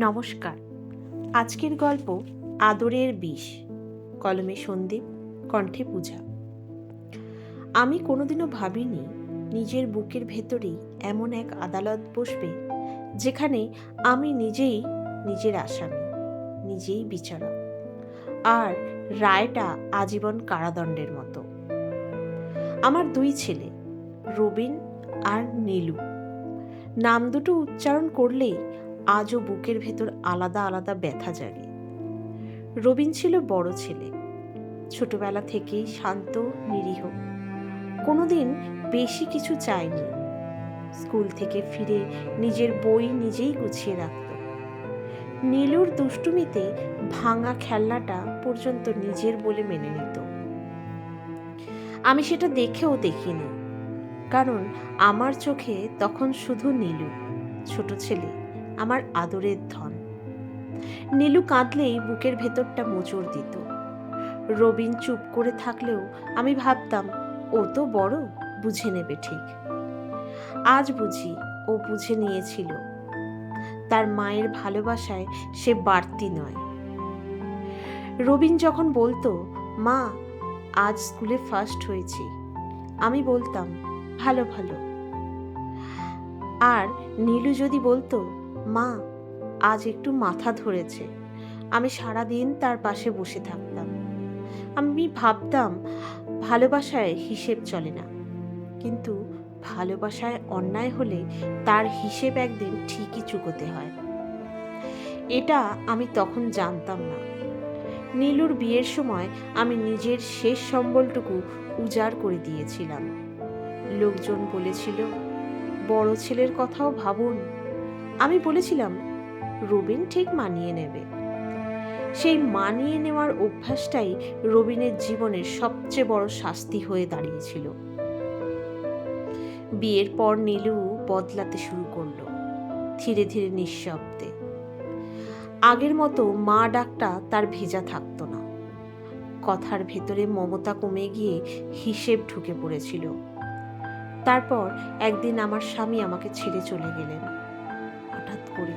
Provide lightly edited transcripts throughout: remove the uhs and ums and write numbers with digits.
নমস্কার। আজকের গল্প আদরের বিষ। কলমে সন্দীপ, কণ্ঠে পূজা। আমি কোনোদিনও ভাবিনি নিজের বুকের ভেতরেই এমন এক আদালত বসবে, যেখানে আমি নিজেই নিজের আসামি, নিজেই বিচারক, আর রায়টা আজীবন কারাদণ্ডের মতো। আমার দুই ছেলে, রবিন আর নীলু। নাম দুটো উচ্চারণ করলেই আজও বুকের ভেতর আলাদা আলাদা ব্যথা জাগে। রবিন ছিল বড় ছেলে, ছোটবেলা থেকেই শান্ত, নিরীহ, কোনোদিন বেশি কিছু চায়নি। স্কুল থেকে ফিরে নিজের বই নিজেই গুছিয়ে রাখত। নীলুর দুষ্টুমিতে ভাঙা খেলনাটা পর্যন্ত নিজের বলে মেনে নিত। আমি সেটা দেখেও দেখিনি, কারণ আমার চোখে তখন শুধু নীলু, ছোট ছেলে, আমার আদরের ধন। নীলু কাঁদলেই বুকের ভেতরটা মোচড় দিত। রবিন চুপ করে থাকলেও আমি ভাবতাম, ও তো বড়, বুঝে নেবে ঠিক। আজ বুঝি ও বুঝে নিয়েছিল, তার মায়ের ভালোবাসায় সে বাড়তি নয়। রবিন যখন বলতো, মা আজ স্কুলে ফার্স্ট হয়েছি, আমি বলতাম, ভালো ভালো। আর নীলু যদি বলতো, মা আজ একটু মাথা ধরেছে, আমি সারাদিন তার পাশে বসে থাকতাম। আমি ভাবতাম, ভালোবাসায় হিসেব চলে না, কিন্তু ভালোবাসায় অন্যায় হলে তার হিসেব একদিন ঠিকই চুকোতে হয়। এটা আমি তখন জানতাম না। নীলুর বিয়ের সময় আমি নিজের শেষ সম্বলটুকু উজাড় করে দিয়েছিলাম। লোকজন বলেছিল, বড় ছেলের কথাও ভাবুন। আমি বলেছিলাম, রবিন ঠিক মানিয়ে নেবে। সেই মানিয়ে নেওয়ার অভ্যাসটাই রবিনের জীবনের সবচেয়ে বড় শাস্তি হয়ে দাঁড়িয়েছিল। বিয়ের পর নীলু বদলাতে শুরু করলো, ধীরে ধীরে, নিঃশব্দে। আগের মতো মা ডাকটা তার ভেজা থাকতো না। কথার ভেতরে মমতা কমে গিয়ে হিসেব ঢুকে পড়েছিল। তারপর একদিন আমার স্বামী আমাকে ছেড়ে চলে গেলেন, হঠাৎ করে,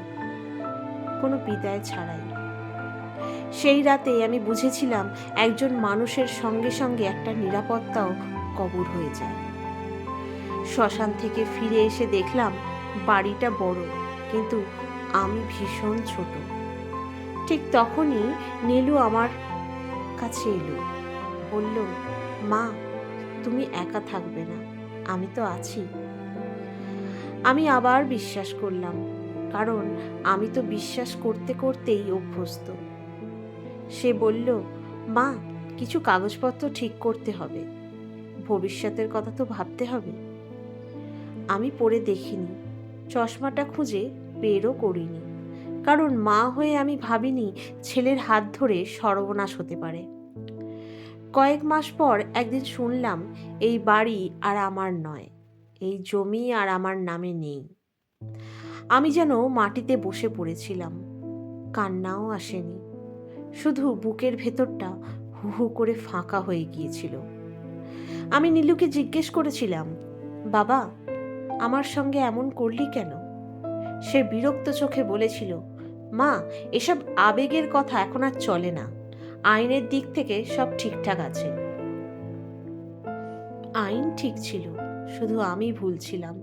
কোনো বিদায় ছাড়াই। সেই রাতে আমি বুঝেছিলাম, একজন মানুষের সঙ্গে সঙ্গে একটা নিরাপত্তাও কবর হয়ে যায়। শ্মশান থেকে ফিরে এসে দেখলাম বাড়িটা বড়, কিন্তু আমি ভীষণ ছোট। ঠিক তখনই নীলু আমার কাছে এলো, বলল, মা তুমি একা থাকবে না, আমি তো আছি। আমি আবার বিশ্বাস করলাম, কারণ আমি তো বিশ্বাস করতে করতেই অভ্যস্ত। সে বলল, মা কিছু কাগজপত্র ঠিক করতে হবে, ভবিষ্যতের কথা তো ভাবতে হবে। আমি পড়ে দেখিনি, চশমাটা খুঁজে বেরও করিনি, কারণ মা হয়ে আমি ভাবিনি ছেলের হাত ধরে সর্বনাশ হতে পারে। কয়েক মাস পর একদিন শুনলাম, এই বাড়ি আর আমার নয়, এই জমি আর আমার নামে নেই। আমি যেন মাটিতে বসে পড়েছিলাম, কান্নাও আসেনি, শুধু বুকের ভেতরটা হু হু করে ফাঁকা হয়ে গিয়েছিল। আমি নীলুকে জিজ্ঞেস করেছিলাম, বাবা আমার সঙ্গে এমন করলি কেন? সে বিরক্ত চোখে বলেছিল, মা এসব আবেগের কথা এখন আর চলে না, আইনের দিক থেকে সব ঠিকঠাক আছে। আইন ঠিক ছিল, শুধু আমি ভুল ছিলাম।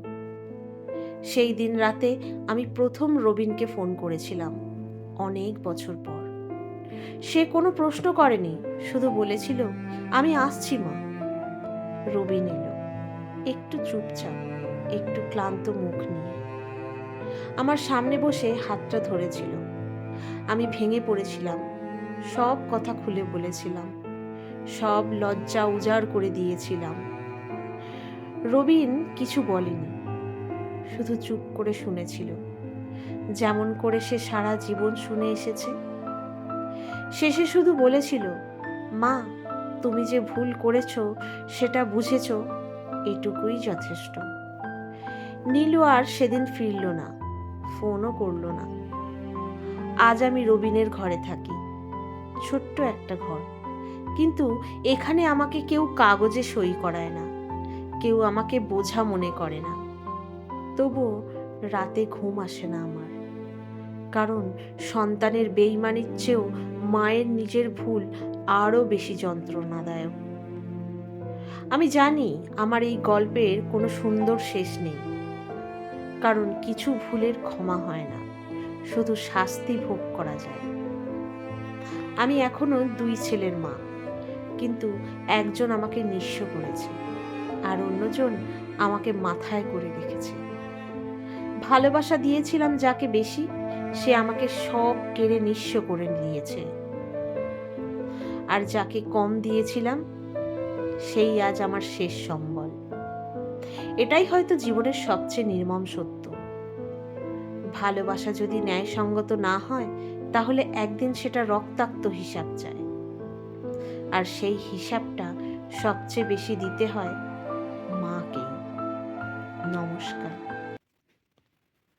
সেই দিন রাতে আমি প্রথম রবিনকে ফোন করেছিলাম, অনেক বছর পর। সে কোনো প্রশ্ন করেনি, শুধু বলেছিল, আমি আসছি মা। রবিন এলো, একটু চুপচাপ, একটু ক্লান্ত মুখ নিয়ে। আমার সামনে বসে হাতটা ধরেছিল। আমি ভেঙে পড়েছিলাম, সব কথা খুলে বলেছিলাম, সব লজ্জা উজাড় করে দিয়েছিলাম। রবিন কিছু বলেনি, শুধু চুপ করে শুনেছিল, যেমন করে সে সারা জীবন শুনে এসেছে। শেষে শুধু বলেছিল, মা তুমি যে ভুল করেছ সেটা বুঝেছ, এটুকুই যথেষ্ট। নীলু আর সেদিন ফিরল না, ফোনও করল না। আজ আমি রবিনের ঘরে থাকি, ছোট্ট একটা ঘর, কিন্তু এখানে আমাকে কেউ কাগজে সই করায় না, কেউ আমাকে বোঝা মনে করে না। তবুও রাতে ঘুম আসে না আমার। কারণ সন্তানের বেইমানির চেয়েও মায়ের নিজের ভুল আরও বেশি যন্ত্রণাদায়ক। আমি জানি আমার এই গল্পের কোনো সুন্দর শেষ নেই, কারণ কিছু ভুলের ক্ষমা হয় না, শুধু শাস্তি ভোগ করা যায়। আমি এখনো 2 ছেলের মা, কিন্তু একজন আমাকে নিঃস্ব করেছে আর অন্যজন আমাকে মাথায় করে রেখেছে। ভালোবাসা দিয়েছিলাম যাকে বেশি, সে আমাকে সব কেড়ে নিঃস্ব করে নিয়েছে। আর যাকে কম দিয়েছিলাম, সেই আজ আমার শেষ সম্বল। এটাই হয়তো জীবনের সবচেয়ে নির্মম সত্য। ভালোবাসা যদি ন্যায়সঙ্গত না হয়, তাহলে একদিন সেটা রক্তাক্ত হিসাব চায়। আর সেই হিসাবটা সবচেয়ে বেশি দিতে হয়